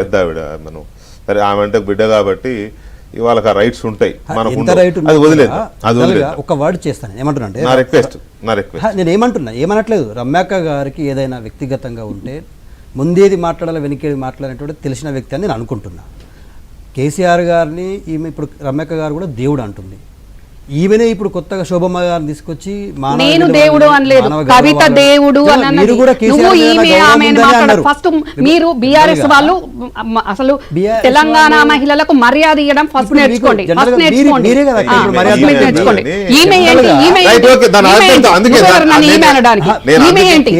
పెద్ద ఆవిడ మనం సరే ఆమె అంటే బిడ్డ కాబట్టి వాళ్ళకి ఆ రైట్స్ ఉంటాయి, అది వదిలేదు. ఒక వర్డ్ చేస్తాను ఏమంటున్నా నా రిక్వెస్ట్ నేను ఏమనట్లేదు. రమ్యాక్క గారికి ఏదైనా వ్యక్తిగతంగా ఉంటే ముందేది మాట్లాడాలి వెనకేది మాట్లాడేటువంటి తెలిసిన వ్యక్తి అని నేను అనుకుంటున్నా. కేసీఆర్ గారిని ఈమె ఇప్పుడు రమ్యాక్క గారు కూడా దేవుడు అంటుంది. ఈమెనే ఇప్పుడు కొత్తగా శోభమ్మ గారిని తీసుకొచ్చి నేను దేవుడు అనలేదు, కవిత దేవుడు అన్నది. ఫస్ట్ మీరు బీఆర్ఎస్ వాళ్ళు అసలు తెలంగాణ మహిళలకు మర్యాద ఇవ్వడం ఫస్ట్ నేర్చుకోండి. ఈమె ఏంటి, ఈమె అనడానికి ఈమె ఏంటి,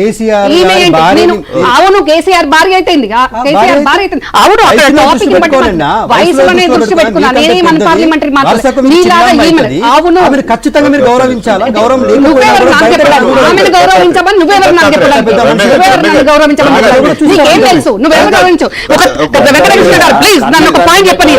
ఈమె ఏంటి? నేను అవును కేసీఆర్ భార్య అయిపోయింది, కేసీఆర్ భార్య అయిపోయింది. అవును అక్కడ టాపిక్ వయసులోనే దృష్టి పెట్టుకున్నా. నేనేమన్నా పార్లమెంటరీ మాట్లాడాలి. అవును ఖచ్చితంగా మీరు గౌరవించాలా? గౌరవం గౌరవించమని నువ్వెవరు నాకు చెప్పడానికి? గౌరవించమని నీకేం తెలుసు? నువ్వెవరు గౌరవించు? వెంకటకృష్ణ గారు ప్లీజ్ నన్ను ఒక పాయింట్ చెప్పని.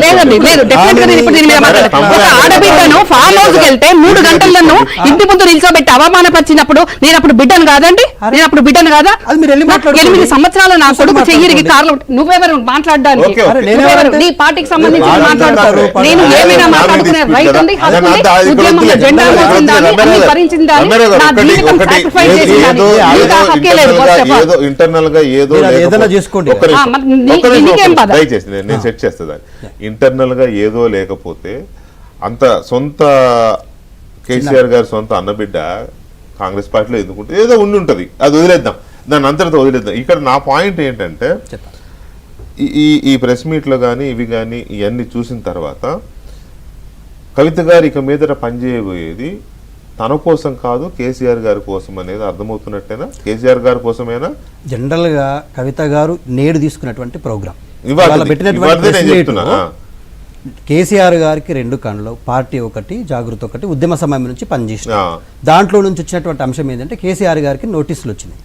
లేదండి లేదు, డెఫినెట్ గా నేను ఇప్పుడు దీని మీద మాట్లాడాను. ఒక ఆడబిడ్డను ఫామ్ హౌస్ కి వెళ్తే 3 గంటలను ఇంటి ముందు నిల్చోబెట్టి అవమానపరిచినప్పుడు నేను అప్పుడు బిడ్డను కాదండి? నేను అప్పుడు బిడ్డను కాదా? 8 సంవత్సరాలు నా కొడుకు చెయ్యిరికి కార్లు. నువ్వెవరు మాట్లాడడానికి? నీ పార్టీకి సంబంధించి మాట్లాడతారు. నేను ఏమైనా మాట్లాడుకునే రైట్ ఉంది. ఇంటర్నల్ గా నేను సెట్ చేస్తా. ఇంటర్నల్ గా ఏదో లేకపోతే అంత సొంత కేసీఆర్ గారి సొంత అన్నబిడ్డ కాంగ్రెస్ పార్టీలో ఎందుకుంటే ఏదో ఉండి అది వదిలేద్దాం, దాన్ని అంతటితో వదిలేద్దాం. ఇక్కడ నా పాయింట్ ఏంటంటే ఈ ప్రెస్ మీట్లో కానీ ఇవి కానీ ఇవన్నీ చూసిన తర్వాత కవిత గారు ఇక మీదట పనిచేయబోయేది తన కోసం కాదు కేసీఆర్ గారి కోసం అనేది అర్థమవుతున్నట్టేనా? కేసీఆర్ గారి కోసమేనా? జనరల్ గా కవిత గారు నేడు తీసుకున్నటువంటి ప్రోగ్రామ్ కేసీఆర్ గారికి 2 కళ్ళు, పార్టీ ఒకటి, జాగృతి ఒకటి, ఉద్యమ సమయం నుంచి పనిచేసిన దాంట్లో నుంచి వచ్చినటువంటి అంశం ఏంటంటే కేసీఆర్ గారికి నోటీసులు వచ్చినాయి.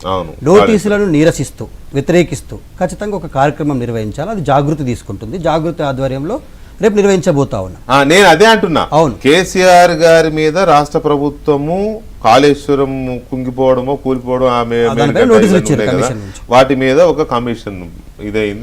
నోటీసులను నిరసిస్తూ వ్యతిరేకిస్తూ ఖచ్చితంగా ఒక కార్యక్రమం నిర్వహించాలి. అది జాగృతి తీసుకుంటుంది. జాగృతి ఆధ్వర్యంలో రేపు నిర్వహించబోతా ఉన్నా. నేను అదే అంటున్నా. అవును, కేసీఆర్ గారి మీద రాష్ట్ర ప్రభుత్వము కాళేశ్వరం కుంగిపోవడమో కూలిపోవడం ఆమె వాటి మీద ఒక కమిషన్ ఇదైంది.